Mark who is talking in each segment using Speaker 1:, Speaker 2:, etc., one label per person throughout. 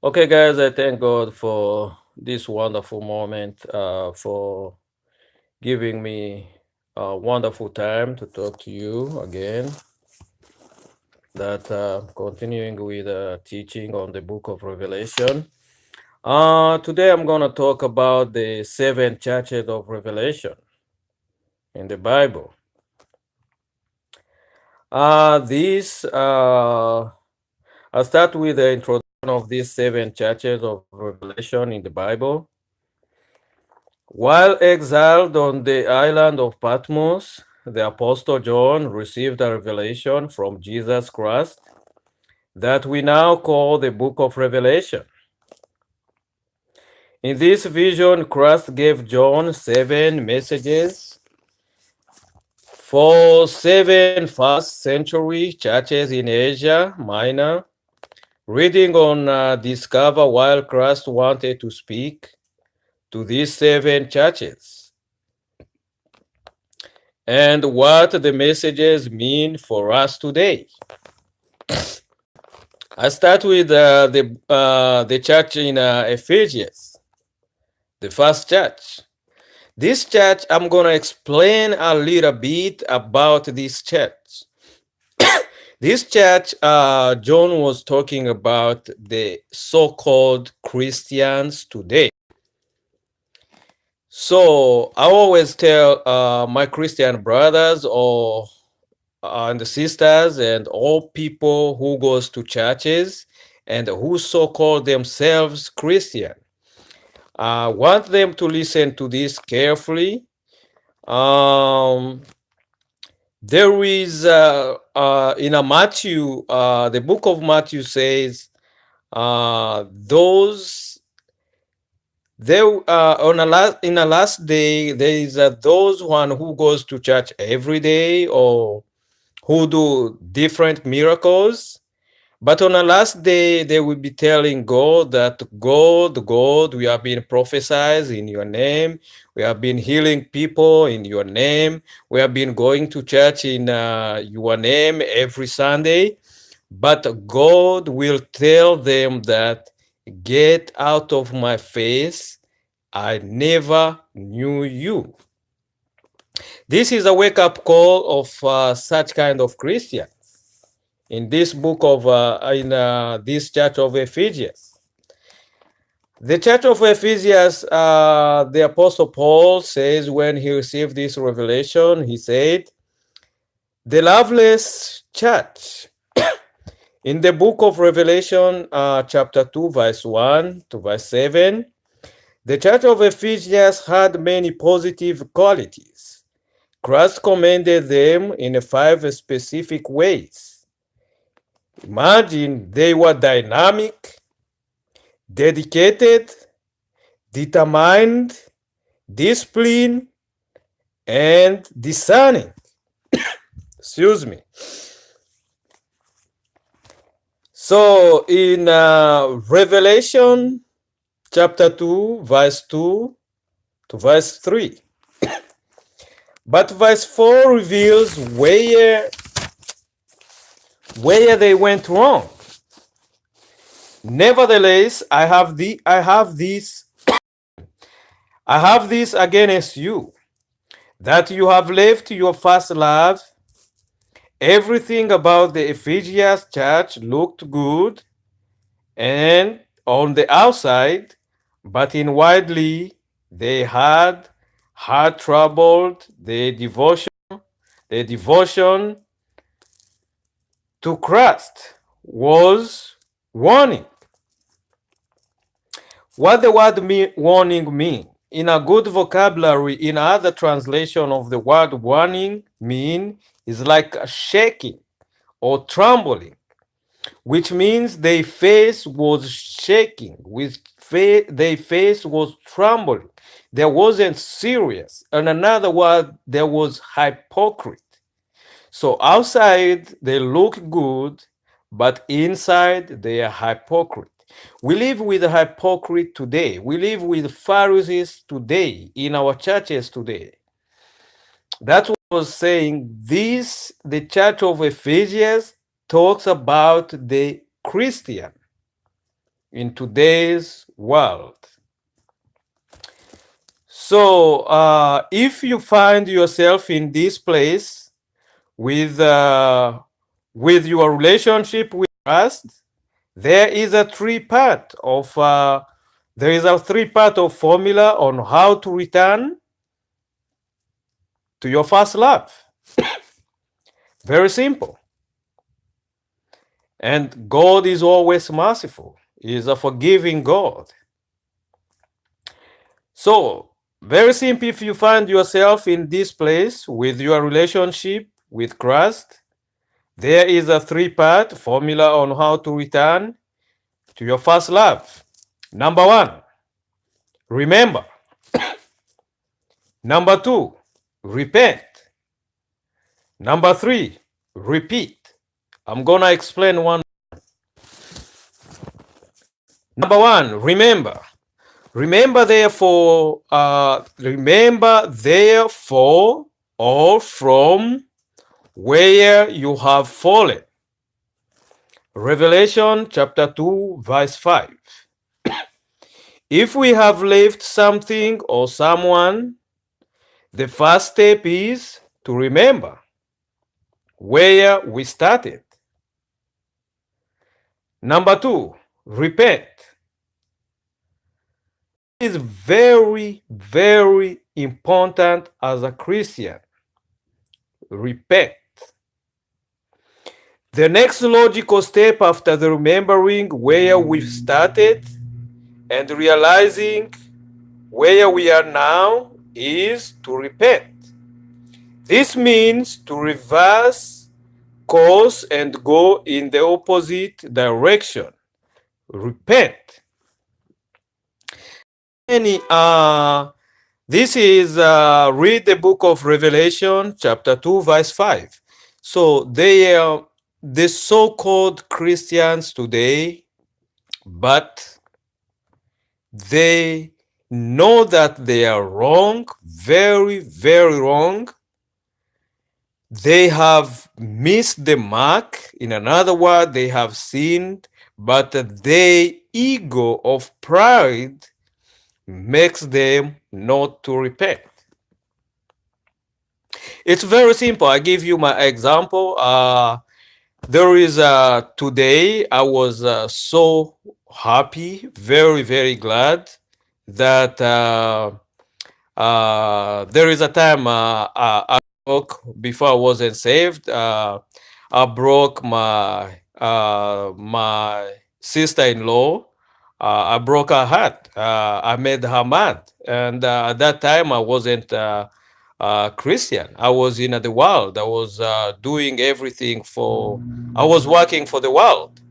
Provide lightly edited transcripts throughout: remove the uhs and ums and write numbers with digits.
Speaker 1: Okay, guys, I thank God for this wonderful moment, for giving me a wonderful time to talk to you again. That continuing with teaching on the book of Revelation. Today I'm going to talk about the seven churches of Revelation in the Bible. I'll start with the introduction of these seven churches of Revelation in the Bible. While exiled on the island of Patmos, the Apostle John received a revelation from Jesus Christ that we now call the book of Revelation. In this vision, Christ gave John 7 messages for 7 first century churches in Asia Minor. Reading on Discover while Christ wanted to speak to these 7 churches and what the messages mean for us today. I start with the church in Ephesians, the first church. This church, I'm going to explain a little bit about this church. This church, John was talking about the so-called Christians today. So I always tell my Christian brothers and sisters and all people who goes to churches and who so-call themselves Christian. I want them to listen to this carefully. There is in a Matthew, the book of Matthew says, in a last day there is those one who goes to church every day or who do different miracles. But on the last day, they will be telling God that God, we have been prophesied in your name. We have been healing people in your name. We have been going to church in your name every Sunday. But God will tell them that, get out of my face. I never knew you. This is a wake-up call of such kind of Christian in this book of this church of Ephesians. The church of Ephesians, the apostle Paul says when he received this revelation, he said, the loveless church. In the book of Revelation, chapter 2, verse 1 to verse 7, the church of Ephesians had many positive qualities. Christ commended them in 5 specific ways. Imagine, they were dynamic, dedicated, determined, disciplined, and discerning. Excuse me. So in Revelation chapter 2, verse 2 to verse 3. But verse 4 reveals where they went wrong. Nevertheless, I have this against you, that you have left your first love. Everything about the Ephesians church looked good and on the outside, but inwardly they had heart troubled. The devotion to Christ was warning. What the word warning mean? In a good vocabulary, in other translation of the word warning mean is like a shaking or trembling, which means their face was shaking, their face was trembling. There wasn't serious. In another word, there was hypocrite. So outside they look good, but inside they are hypocrite. We live with a hypocrite today. We live with Pharisees today in our churches today. That's what I was saying. The church of Ephesians talks about the Christian. in today's world. So if you find yourself in this place with your relationship with Christ, there is a three-part of formula on how to return to your first love. Very simple. And God is always merciful. He is a forgiving God. So, very simple, if you find yourself in this place with your relationship with Christ, there is a three-part formula on how to return to your first love. Number one, remember. Number two, repent. Number three, repeat. I'm going to explain one. Number one, remember. Remember therefore, all from where you have fallen. Revelation chapter 2, verse 5. If we have left something or someone, the first step is to remember where we started. Number two, repent. It is very, very important as a Christian. Repent. The next logical step after the remembering where we started and realizing where we are now is to repent. This means to reverse course and go in the opposite direction. Repent. This is read the book of Revelation chapter 2 verse 5. So they are the so-called Christians today, but they know that they are wrong, very, very wrong. They have missed the mark. In another word, they have sinned, but their ego of pride makes them not to repent. It's very simple. I give you my example. There is today I was so happy, very, very glad that there is a time I broke before I wasn't saved. I broke my my sister-in-law. I broke her heart. I made her mad, and at that time I wasn't Christian. I was in the world. I was doing everything for. I was working for the world.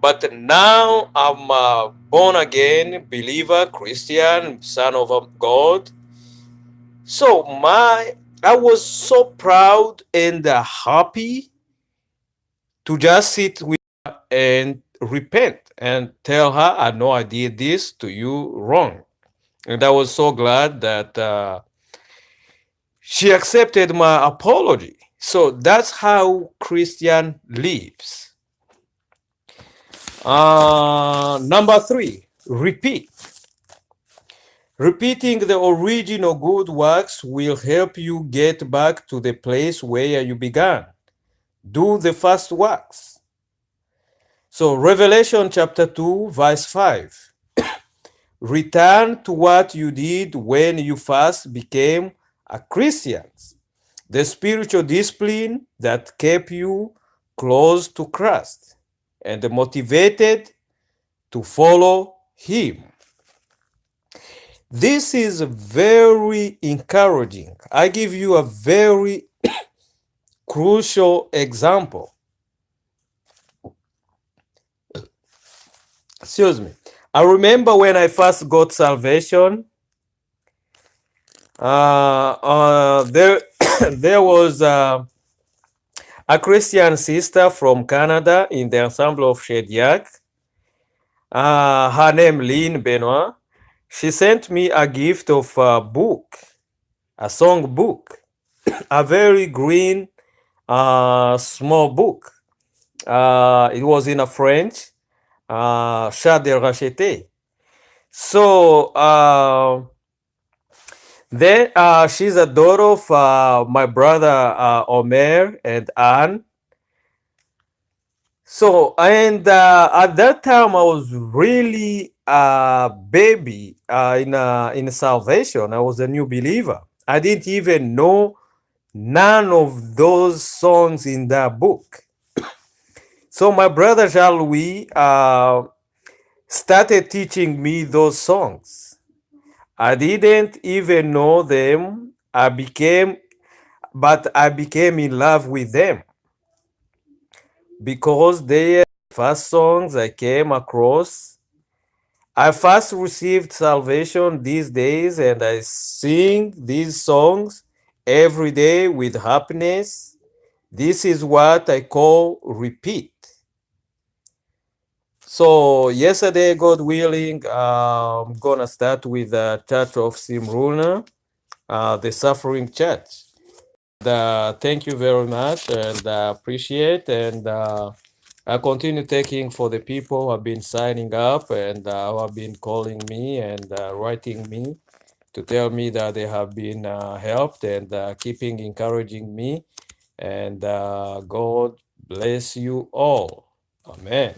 Speaker 1: But now I'm a born again believer, Christian, son of God. So I was so proud and happy to just sit with her and repent and tell her, I know I did this to you wrong. And I was so glad that she accepted my apology. So that's how Christian lives. Number three, repeat. Repeating the original good works will help you get back to the place where you began. Do the first works. So Revelation chapter 2, verse 5. Return to what you did when you first became a Christian. The spiritual discipline that kept you close to Christ and motivated to follow Him. This is very encouraging. I give you a very crucial example. Excuse me. I remember when I first got salvation, there was a Christian sister from Canada in the ensemble of Shediac. Her name Lynn Benoit. She sent me a gift of a book, a song book, a very green, small book. It was in a French. Shah de Racheté. So then she's a daughter of my brother Omer and Anne. So and at that time I was really a baby in salvation. I was a new believer. I didn't even know none of those songs in that book. So my brother Jean Louis started teaching me those songs. I didn't even know them. But I became in love with them because they are the first songs I came across. I first received salvation these days and I sing these songs every day with happiness. This is what I call repeat. So yesterday, God willing, I'm gonna start with the Church of Simruna, the Suffering Church. Thank you very much, and appreciate. And I continue taking for the people who have been signing up and who have been calling me and writing me to tell me that they have been helped and keeping encouraging me. And God bless you all. Amen.